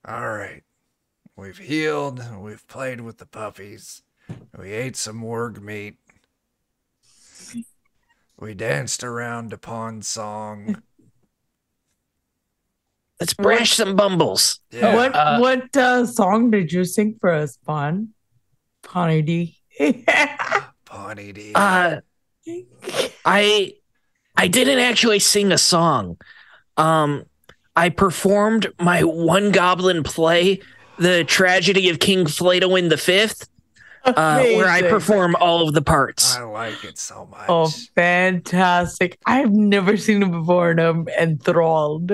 All right. We've healed. We've played with the puppies. We ate some warg meat. We danced around to Pond Song. Let's brash some bumbles. Yeah. What song did you sing for us, Pawnee D? Pawnee D. I didn't actually sing a song. I performed my one goblin play, The Tragedy of King Fladowin V, where I perform all of the parts. I like it so much. Oh, fantastic. I've never seen it before and I'm enthralled.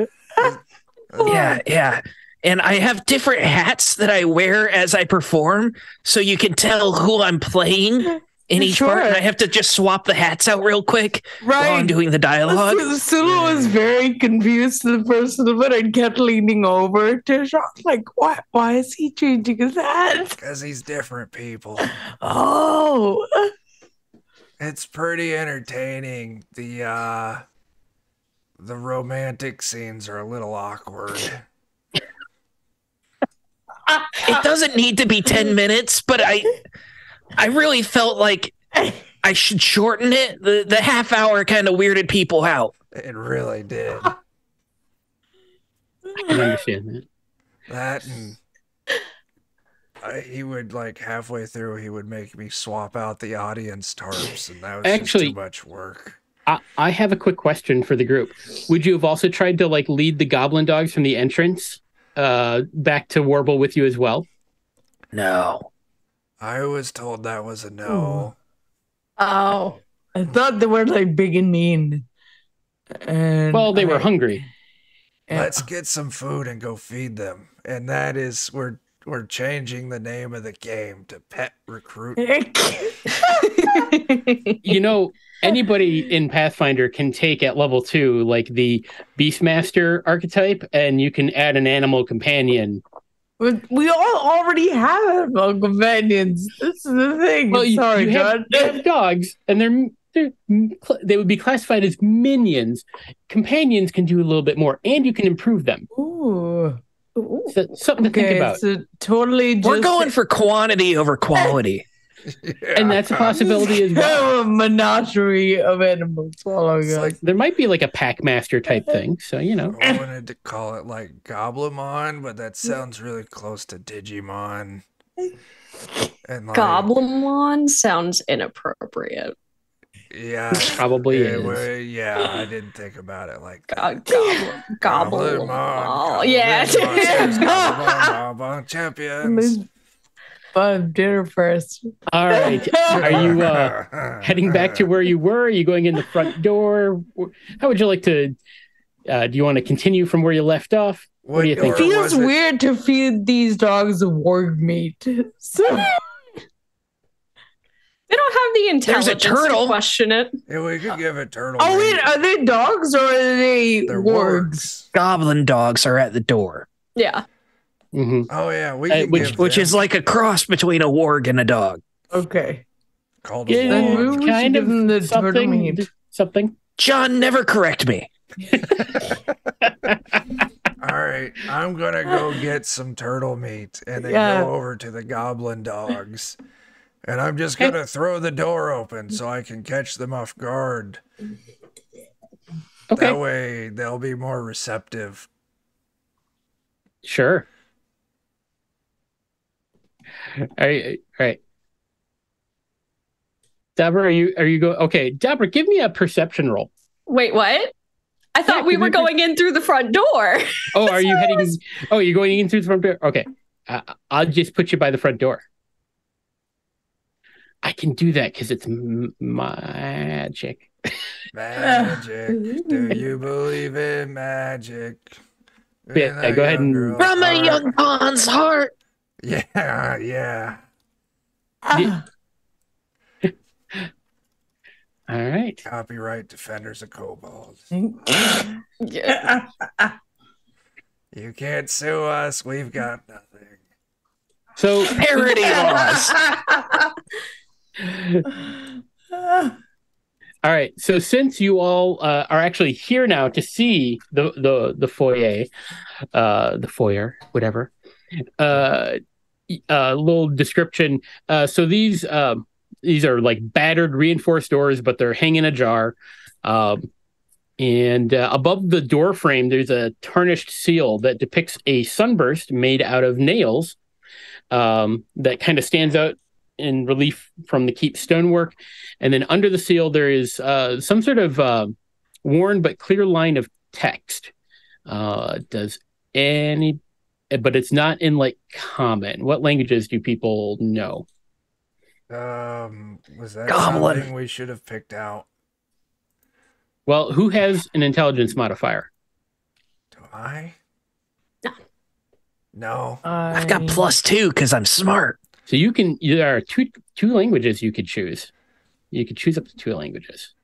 Yeah. And I have different hats that I wear as I perform, so you can tell who I'm playing in each part. And I have to just swap the hats out real quick while I'm doing the dialogue. Sulu was very confused the first little bit and kept leaning over to Sean, like, what? Why is he changing his hat? Because he's different people. Oh. It's pretty entertaining. The romantic scenes are a little awkward. It doesn't need to be 10 minutes, but I really felt like I should shorten it. The half hour kind of weirded people out. It really did. I can understand that. That and he would, like, halfway through, he would make me swap out the audience tarps, and that was just too much work. I have a quick question for the group. Would you have also tried to, like, lead the goblin dogs from the entrance back to Warble with you as well? No. I was told that was a no. Oh. I thought they were, like, big and mean. And well, they were hungry. Let's get some food and go feed them. And that is, we're changing the name of the game to Pet Recruit. You know, anybody in Pathfinder can take at level 2, like the Beastmaster archetype, and you can add an animal companion. We all already have animal companions. This is the thing. Well, Sorry, you John. have dogs, and they would be classified as minions. Companions can do a little bit more, and you can improve them. Ooh. So, something to think about. So totally We're going for quantity over quality. And that's a possibility as well. A menagerie of animals. There might be like a pack master type thing. So, you know. I wanted to call it like Goblimon, but that sounds really close to Digimon. And like, Goblimon sounds inappropriate. Yeah. Probably is. Yeah, I didn't think about it like that. Goblimon. Yeah. Goblimon champions. But dinner first. All right. Are you heading back to where you were? Are you going in the front door? How would you like to? Do you want to continue from where you left off? What do you think? It feels weird to feed these dogs warg meat. So... They don't have the intelligence to question it. Yeah, we could give it turtle. Oh wait, are they dogs or are they wargs? Goblin dogs are at the door. Yeah. Mm-hmm. Oh yeah, which is like a cross between a warg and a dog. Okay. Called a warg. Kind of the something. John, never correct me. All right, I'm gonna go get some turtle meat and then go over to the goblin dogs. And I'm just going to throw the door open so I can catch them off guard. Okay. That way they'll be more receptive. Sure. All right. Deborah, are you going? Okay, Deborah, give me a perception roll. Wait, what? I thought we were going in through the front door. Oh, are you heading? Oh, you're going in through the front door? Okay. I'll just put you by the front door. I can do that because it's magic. Magic. Do you believe in magic? Yeah, go ahead and... From a young pawn's heart. Yeah. All right. Copyright Defenders of Kobold. Yeah. You can't sue us. We've got nothing. So parody laws. All right. So since you all are actually here now to see the foyer, whatever, little description. So these are like battered, reinforced doors, but they're hanging ajar. And above the door frame, there's a tarnished seal that depicts a sunburst made out of nails that kind of stands out in relief from the keep stonework. And then under the seal, there is some sort of worn but clear line of text. But it's not in like common. What languages do people know? Was that Goblin. something we should have picked out? Well, who has an intelligence modifier? Do I? No. No. I've got +2 because I'm smart. So there are two languages you could choose. You could choose up to 2 languages.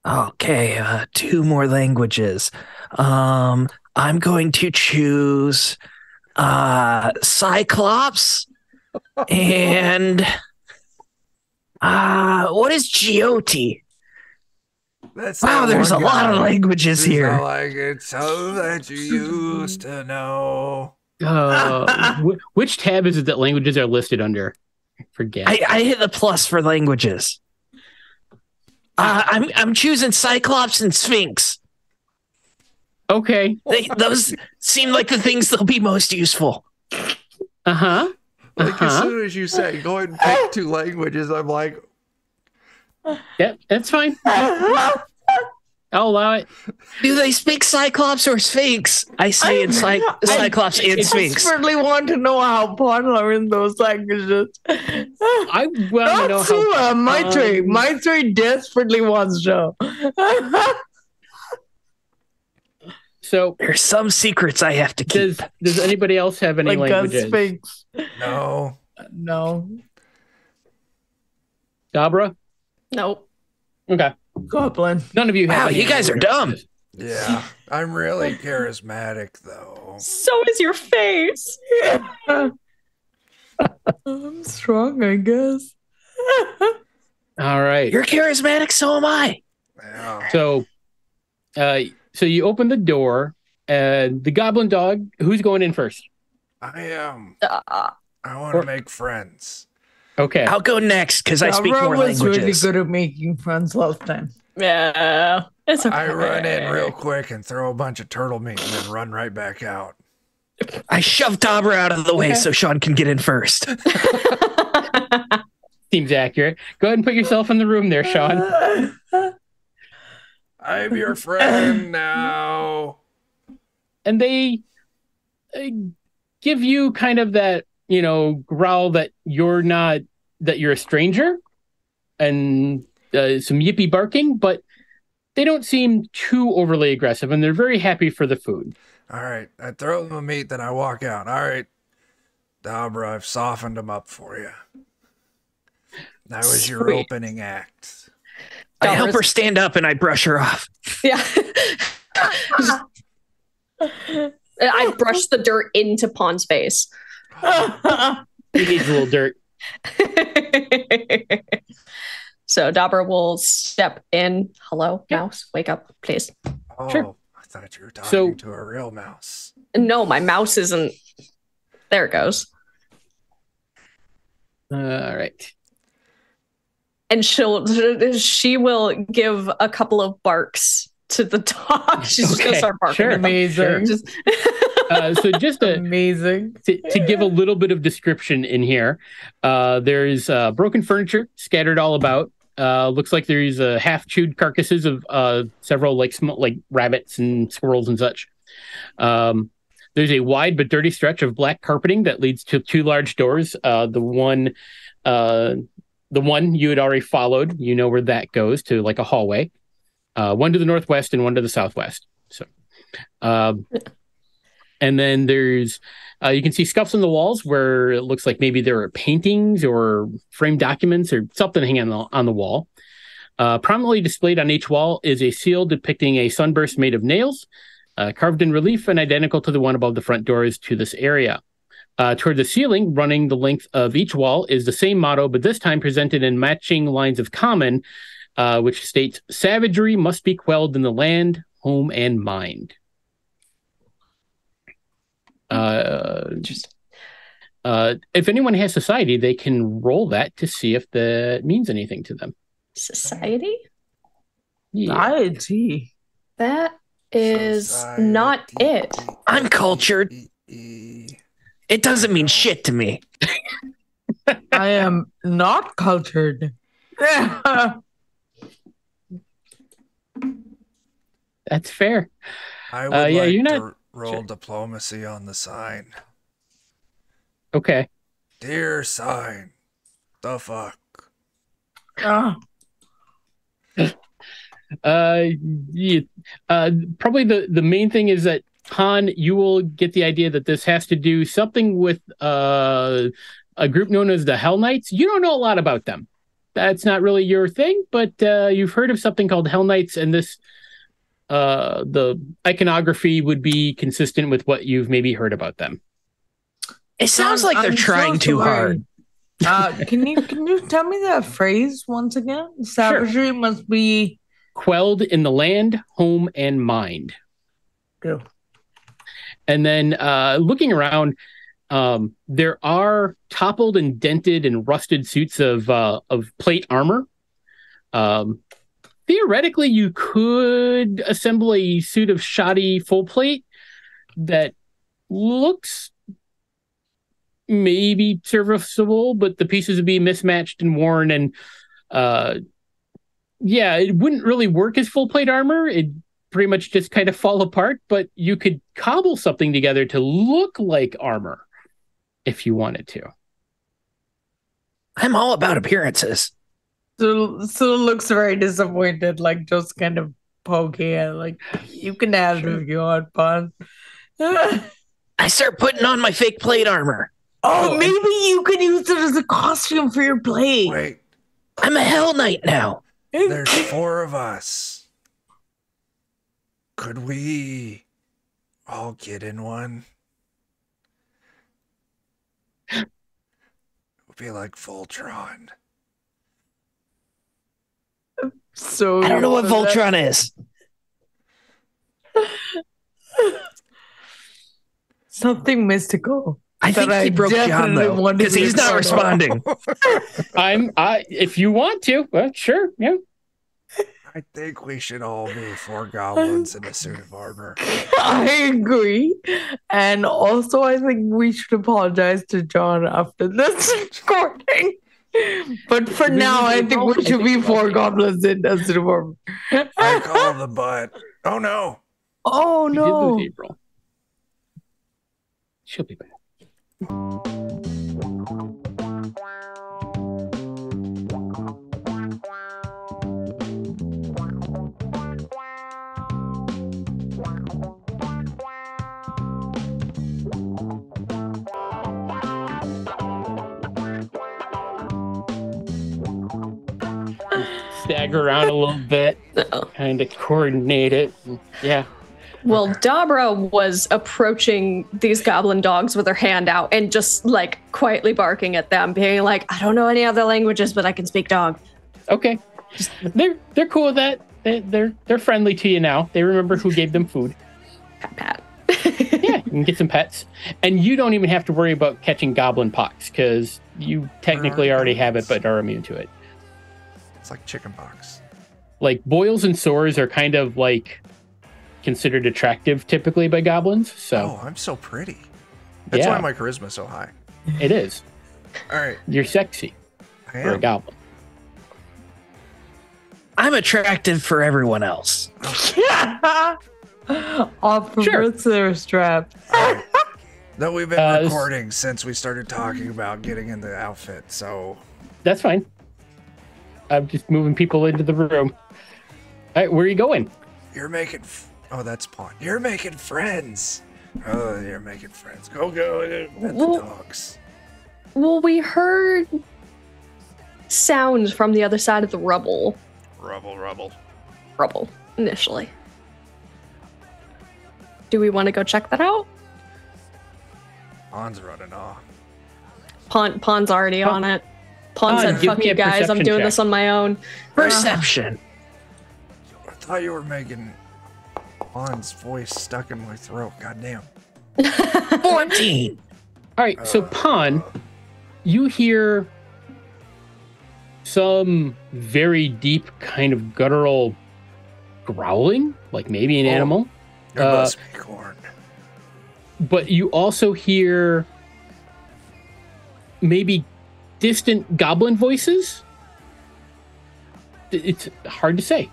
Okay, 2 more languages. I'm going to choose Cyclops and what is Geoti? Wow, there's a lot of languages here. Like it's so that you used to know. Which tab is it that languages are listed under? I forget. I hit the plus for languages. I'm choosing Cyclops and Sphinx. Okay. Those seem like the things that'll be most useful. Uh-huh. Like as soon as you say go ahead and pick 2 languages, I'm like, Yep, that's fine. I'll allow it. Do they speak Cyclops or Sphinx? I say in Cyclops and Sphinx. I desperately want to know how popular in those languages. I want to know how. Maitre desperately wants to know. So there's some secrets I have to keep. Does anybody else have any like languages? a Sphinx. no. Dabra? Nope. Okay. Goblin. None of you have. Wow, any you guys are languages. dumb. Yeah. I'm really charismatic though. So is your face. I'm strong, I guess. All right. You're charismatic, so am I. Yeah. So you open the door. The goblin dog. Who's going in first? I am. I want to make friends. Okay. I'll go next because I speak more was really languages. good at making friends last time. Yeah. It's okay. I run in real quick and throw a bunch of turtle meat and then run right back out. I shove Dabra out of the way so Sean can get in first. Seems accurate. Go ahead and put yourself in the room there, Sean. I'm your friend now. And they give you kind of that, growl that you're a stranger, and some yippee barking, but they don't seem too overly aggressive, and they're very happy for the food. All right. I throw them the meat, then I walk out. All right. Dabra, I've softened them up for you. That was your opening act. I help her stand up and I brush her off. Yeah. I brush the dirt into Pawn's face. He needs a little dirt. So Dabra will step in. Hello, mouse. Wake up, please. Oh, Sure. I thought you were talking to a real mouse. No, my mouse isn't. There it goes. All right. And she will give a couple of barks to the dog. She's just gonna start barking. Sure. Amazing. So just Amazing. to give a little bit of description in here, there's broken furniture scattered all about. Looks like there's half-chewed carcasses of several like rabbits and squirrels and such. There's a wide but dirty stretch of black carpeting that leads to 2 large doors. The one you had already followed, you know where that goes to, like a hallway. One to the northwest and one to the southwest. So, and then there's you can see scuffs on the walls where it looks like maybe there are paintings or framed documents or something hanging on the wall. Prominently displayed on each wall is a seal depicting a sunburst made of nails, carved in relief and identical to the one above the front doors to this area. Toward the ceiling, running the length of each wall, is the same motto, but this time presented in matching lines of common, which states, "Savagery must be quelled in the land, home, and mind." If anyone has society, they can roll that to see if that means anything to them. Society? Yeah. Society. That is not it. I'm cultured. It doesn't mean shit to me. I am not cultured. That's fair. I would yeah, like you're to not- roll diplomacy on the sign. Okay. Dear sign, the fuck? Ah, Yeah, probably the main thing is that Han, you will get the idea that this has to do something with a group known as the Hellknights. You don't know a lot about them. That's not really your thing, but you've heard of something called Hellknights, and this the iconography would be consistent with what you've maybe heard about them. It sounds like they're I'm trying so too sorry. hard. Can you tell me that phrase once again? Savagery must be Quelled in the land, home, and mind. go. And then looking around, there are toppled and dented and rusted suits of plate armor. Theoretically, you could assemble a suit of shoddy full plate that looks maybe serviceable, but the pieces would be mismatched and worn, and yeah, it wouldn't really work as full plate armor. It'd pretty much just kind of fall apart, but you could cobble something together to look like armor if you wanted to. I'm all about appearances. So it looks very disappointed, like just kind of poking at, like, you can add it if you want, Pon. I start putting on my fake plate armor. Oh, maybe you could use it as a costume for your play. Wait, I'm a Hell Knight now. there's 4 of us. Could we all get in one? It would be like Voltron. So I don't know what Voltron is. Something mystical. I think that he broke John definitely though, want to because be he's a not part of. responding. If you want to, well, sure, yeah. I think we should all be 4 goblins in a suit of armor. I agree. And also, I think we should apologize to John after this recording. But for now, I think we should be 4 goblins in a suit of armor. I call the butt. Oh no. Oh, We did no. lose April. She'll be back. Stagger around a little bit, kind of coordinate it. Yeah. Well, Dabra was approaching these goblin dogs with her hand out and just like quietly barking at them, being like, I don't know any other languages, but I can speak dog. Okay. They're cool with that. They're friendly to you now. They remember who gave them food. Pat pat. Yeah, you can get some pets. And you don't even have to worry about catching goblin pox, because you technically already have it but are immune to it. It's like chickenpox. Like boils and sores are kind of like considered attractive typically by goblins. So Oh, I'm so pretty. That's Yeah. why my charisma's so high. it is. All right. You're sexy I for a am. goblin. I'm attractive for everyone else. Opposites are strapped. No, we've been this- recording since we started talking about getting in the outfit, so That's fine. I'm just moving people into the room. All right, where are you going? you're making. Oh, that's Pawn. You're making friends. Oh, you're making friends. Go, pet the dogs. Well, we heard sounds from the other side of the rubble Rubble. initially. Do we want to go check that out? Pawn's running off. Pawn's already on it. Pawn said, give fuck me you a guys, I'm perception doing check. this on my own. Perception. I thought you were making Pawn's voice stuck in my throat. Goddamn. 14. All right, so Pan, you hear some very deep kind of guttural growling, like maybe an animal. There must be corn. But you also hear maybe distant goblin voices. It's hard to say.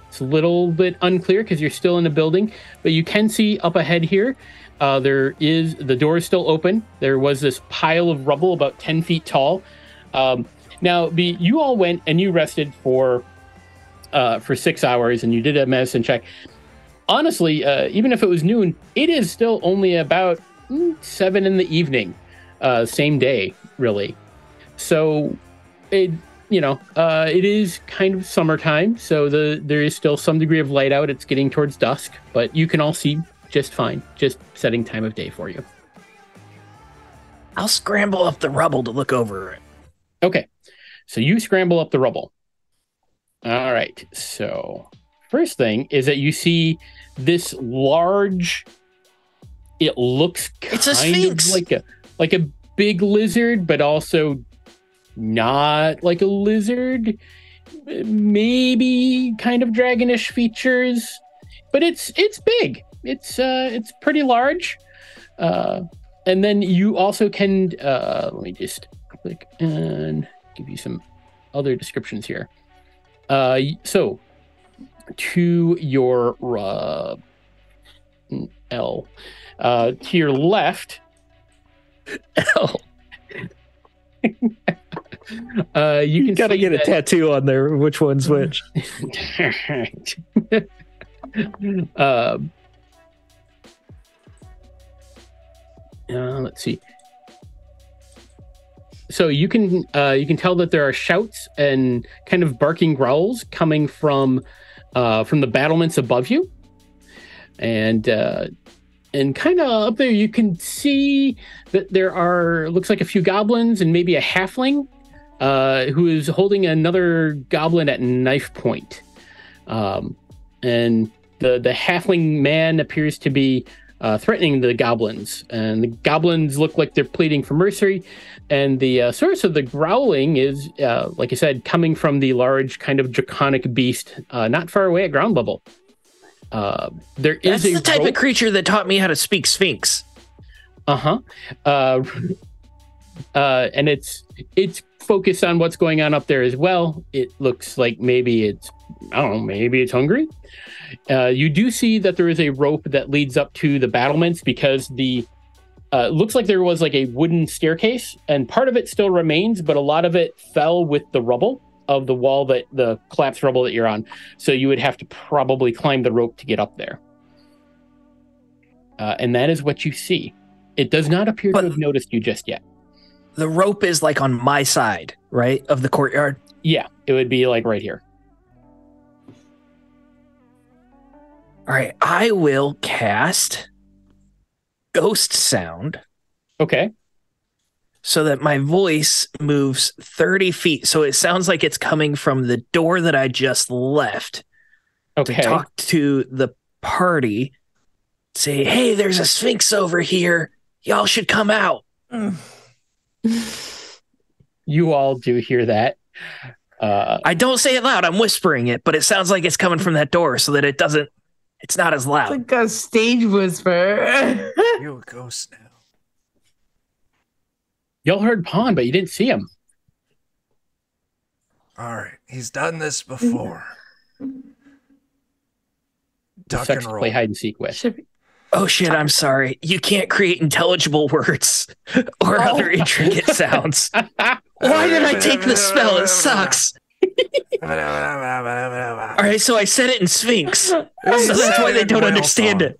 It's a little bit unclear because you're still in the building, but you can see up ahead here. The door is still open. There was this pile of rubble about 10 feet tall. Now, you all went and you rested for 6 hours, and you did a medicine check. Honestly, even if it was noon, it is still only about 7 in the evening, same day, really. So, it is kind of summertime, so there is still some degree of light out. It's getting towards dusk, but you can all see just fine. Just setting time of day for you. I'll scramble up the rubble to look over it. Okay, so you scramble up the rubble. All right, so first thing is that you see this large, it looks it's a sphinx. like a big lizard, but also not like a lizard, maybe kind of dragonish features, but it's big. It's pretty large. And then you also can, let me just click and give you some other descriptions here. So to your L, to your left, L. You can gotta get a tattoo on there. Which one's which? Let's see. So you can tell that there are shouts and kind of barking growls coming from the battlements above you, and kind of up there you can see that looks like a few goblins and maybe a halfling who is holding another goblin at knife point, and the halfling man appears to be threatening the goblins, and the goblins look like they're pleading for mercy. And the source of the growling is, like I said, coming from the large kind of draconic beast not far away at ground level. That's the type of creature that taught me how to speak Sphinx. And it's focused on what's going on up there as well. It looks like maybe it's hungry. You do see that there is a rope that leads up to the battlements, because looks like there was like a wooden staircase, and part of it still remains, but a lot of it fell with the rubble of the wall, the collapsed rubble that you're on. So you would have to probably climb the rope to get up there. And that is what you see. It does not appear to have noticed you just yet. The rope is like on my side, right, of the courtyard? Yeah, it would be like right here. All right, I will cast Ghost Sound. Okay. So that my voice moves 30 feet. So it sounds like it's coming from the door that I just left. Okay. To talk to the party. Say, hey, there's a sphinx over here. Y'all should come out. You all do hear that. I don't say it loud. I'm whispering it, but it sounds like it's coming from that door, so that it's not as loud. It's like a stage whisper. You're a ghost now. Y'all heard Pond, but you didn't see him. All right, he's done this before. Duck and roll. Play hide and seek with. Oh shit! I'm sorry. You can't create intelligible words or other intricate sounds. Why did I take this spell? It sucks. All right, so I said it in Sphinx, so that's why they don't understand it.